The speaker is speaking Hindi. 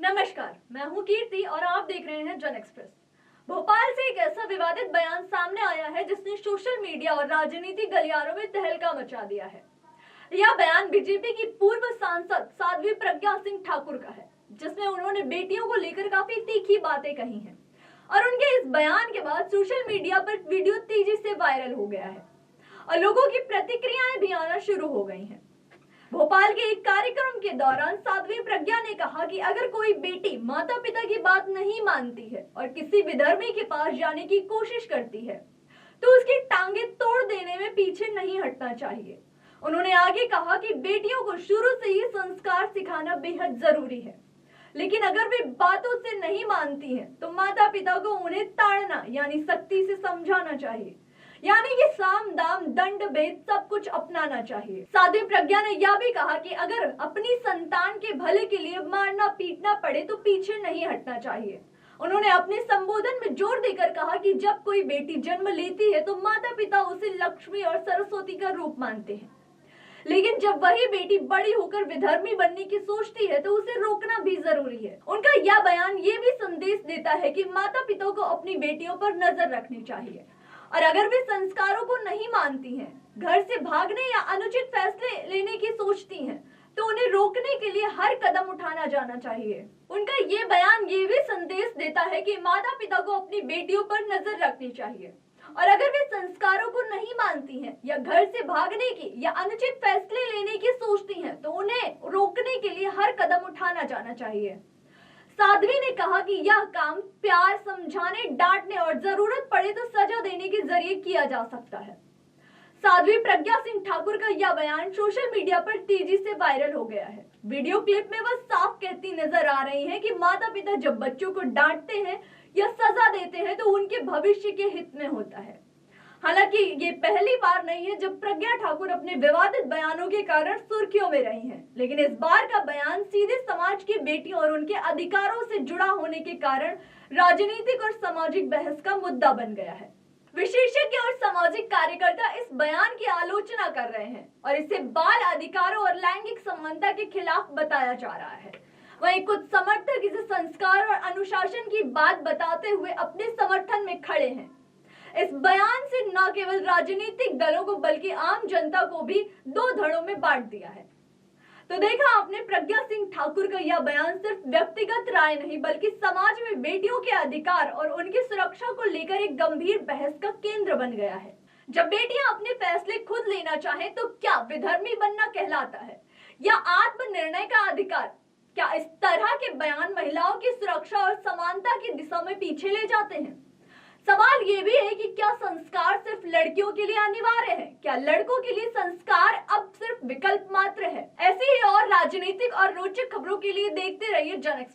नमस्कार, मैं हूं कीर्ति और आप देख रहे हैं जन एक्सप्रेस। भोपाल से एक ऐसा विवादित बयान सामने आया है जिसने सोशल मीडिया और राजनीति गलियारों में तहलका मचा दिया है। यह बयान बीजेपी की पूर्व सांसद साध्वी प्रज्ञा सिंह ठाकुर का है, जिसमें उन्होंने बेटियों को लेकर काफी तीखी बातें कही हैं। और उनके इस बयान के बाद सोशल मीडिया पर वीडियो तेजी से वायरल हो गया है और लोगों की प्रतिक्रियाएं भी आना शुरू हो गई हैं। भोपाल के एक कार्यक्रम के दौरान साध्वी प्रज्ञा ने कहा कि अगर कोई बेटी माता पिता की बात नहीं मानती है और किसी विधर्मी के पास जाने की कोशिश करती है तो उसकी टांगे तोड़ देने में पीछे नहीं हटना चाहिए। उन्होंने आगे कहा कि बेटियों को शुरू से ही संस्कार सिखाना बेहद जरूरी है, लेकिन अगर वे बातों से नहीं मानती हैं तो माता पिता को उन्हें ताड़ना यानी सख्ती से समझाना चाहिए, यानी कि साम दाम दंड भेद सब कुछ अपनाना चाहिए। साध्वी प्रज्ञा ने यह भी कहा कि अगर अपनी संतान के भले के लिए मारना पीटना पड़े तो पीछे नहीं हटना चाहिए। उन्होंने अपने संबोधन में जोर देकर कहा कि जब कोई बेटी जन्म लेती है तो माता पिता उसे लक्ष्मी और सरस्वती का रूप मानते हैं, लेकिन जब वही बेटी बड़ी होकर विधर्मी बनने की सोचती है तो उसे रोकना भी जरूरी है। उनका यह बयान ये भी संदेश देता है कि माता पिता को अपनी बेटियों पर नजर रखनी चाहिए और अगर वे संस्कारों को नहीं मानती हैं, घर से भागने या अनुचित फैसले लेने की सोचती हैं, तो उन्हें रोकने के लिए हर कदम उठाना जाना चाहिए। उनका ये बयान ये भी संदेश देता है कि माता पिता को अपनी बेटियों पर नजर रखनी चाहिए और अगर वे संस्कारों को नहीं मानती हैं या घर से भागने की या अनुचित फैसले लेने की सोचती हैं, तो उन्हें रोकने के लिए हर कदम उठाना जाना चाहिए। साध्वी ने कहा कि यह काम प्यार, समझाने, डांटने और जरूरत पड़े तो सजा देने के जरिए किया जा सकता है। साध्वी प्रज्ञा सिंह ठाकुर का यह बयान सोशल मीडिया पर तेजी से वायरल हो गया है। वीडियो क्लिप में वह साफ कहती नजर आ रही हैं कि माता पिता जब बच्चों को डांटते हैं या सजा देते हैं तो उनके भविष्य के हित में होता है। हालांकि ये पहली बार नहीं है जब प्रज्ञा ठाकुर अपने विवादित बयानों के कारण सुर्खियों में रही हैं, लेकिन इस बार का बयान सीधे समाज की बेटियों और उनके अधिकारों से जुड़ा होने के कारण राजनीतिक और सामाजिक बहस का मुद्दा बन गया है। विशेषज्ञ और सामाजिक कार्यकर्ता इस बयान की आलोचना कर रहे हैं और इसे बाल अधिकारों और लैंगिक समानता के खिलाफ बताया जा रहा है। वहीं कुछ समर्थक इसे संस्कार और अनुशासन की बात बताते हुए अपने समर्थन में खड़े हैं। इस बयान से न केवल राजनीतिक दलों को बल्कि आम जनता को भी दो धड़ों में बांट दिया है। तो देखा आपने, प्रज्ञा सिंह ठाकुर का यह बयान सिर्फ व्यक्तिगत राय नहीं बल्कि समाज में बेटियों के अधिकार और उनकी सुरक्षा को लेकर एक गंभीर बहस का केंद्र बन गया है। जब बेटियां अपने फैसले खुद लेना चाहें तो क्या विधर्मी बनना कहलाता है या आत्मनिर्णय का अधिकार? क्या इस तरह के बयान महिलाओं की सुरक्षा और समानता की दिशा में पीछे ले जाते हैं? सवाल ये भी है कि क्या संस्कार सिर्फ लड़कियों के लिए अनिवार्य है? क्या लड़कों के लिए संस्कार अब सिर्फ विकल्प मात्र है? ऐसी ही और राजनीतिक और रोचक खबरों के लिए देखते रहिए जन एक्सप्रेस।